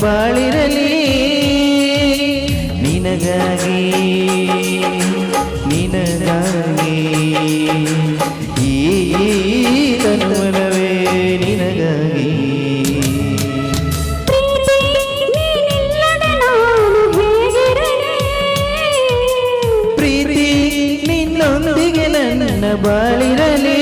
ಬಾಳಿರಲಿ ನಿನಗಾಗಿ ನಿನಗಾಗಿ ಈ ತನುವನವೇ ನಿನಗಾಗಿ ಪ್ರೀತಿ ನಿನ್ನೊಂದಿಗೆ ನನ್ನ ಬಾಳಿರಲಿ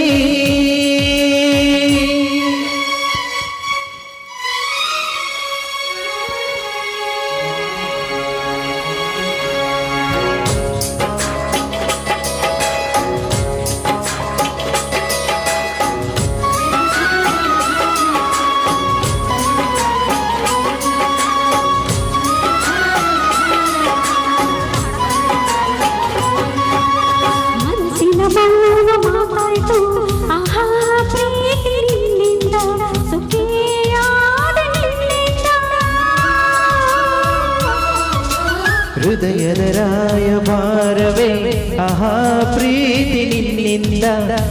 ಹೃದಯದ ರಾಯಭಾರವೇ ಆಹಾ ಪ್ರೀತಿ ನಿನ್ನಿಂದ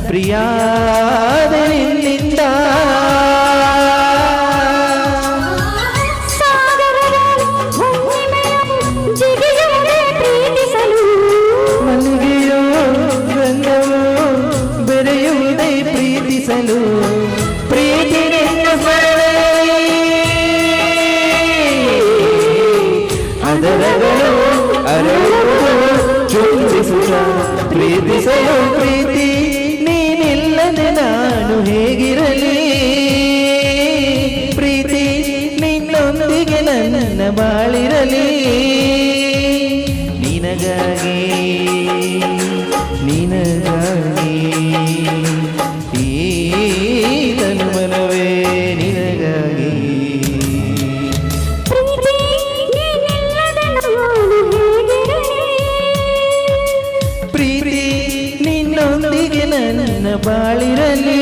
ಪ್ರಿಯಾದ ನಿನ್ನಿಂದ ಮಲ್ಲಿಗೆಯೋ ಗಂಧವೋ ಬೆರೆಯುವುದೇ ಪ್ರೀತಿಸಲು ಪ್ರೀತಿ ನಿನ್ನ ಅದರಗಳು ಪ್ರೀತಿಸಲು ಪ್ರೀತಿ ನೀನಿಲ್ಲದೆ ನಾನು ಹೇಗಿರಲಿ ಪ್ರೀತಿ ನಿನ್ನೊಂದಿಗೆ ನನ್ನ ಬಾಳಿರಲಿ ನಿನಗಾಗಿ ನಿನಗಾಗಿ ಈ ತನುಮನವೇ ನಿನಗಾಗಿ ಪ್ರೀತಿ ನಿನ್ನೊಂದಿಗೆ ನನ್ನ ಬಾಳಿರಲಿ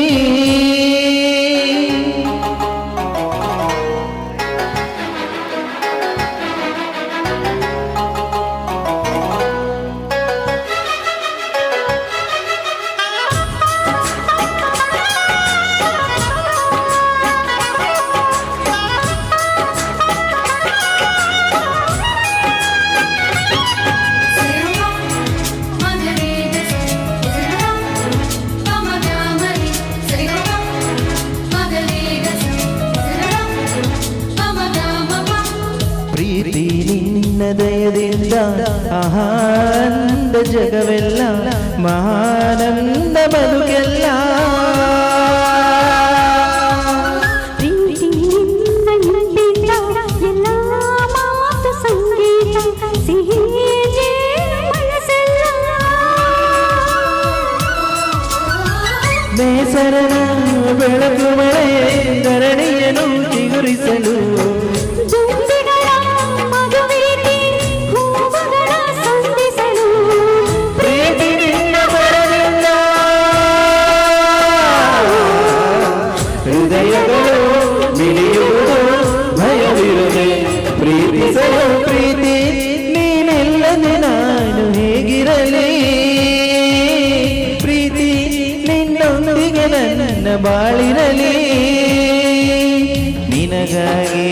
ಪ್ರೀತಿ ನಿನ್ನ ದಯದಿಂದ ಆನಂದ ಜಗವೆಲ್ಲ ಮಹಾನಂದ ಬದುಕೆಲ್ಲ ಬೇಸರನ ಬೆಳಕು ಮಳೆ ಧರಣಿಯನ್ನು ಚಿಗುರಿಸಲು ಹೃದಯಗಳು ಮಿಡಿಯುವುದು ಭಯವಿರುವೆ ಪ್ರೀತಿಸಲು ಪ್ರೀತಿ ನೀನಿಲ್ಲದೆ ನಾನು ಹೇಗಿರಲಿ ಪ್ರೀತಿ ನಿನ್ನೊಂದಿಗೆ ನನ್ನ ಬಾಳಿರಲಿ ನಿನಗಾಗಿ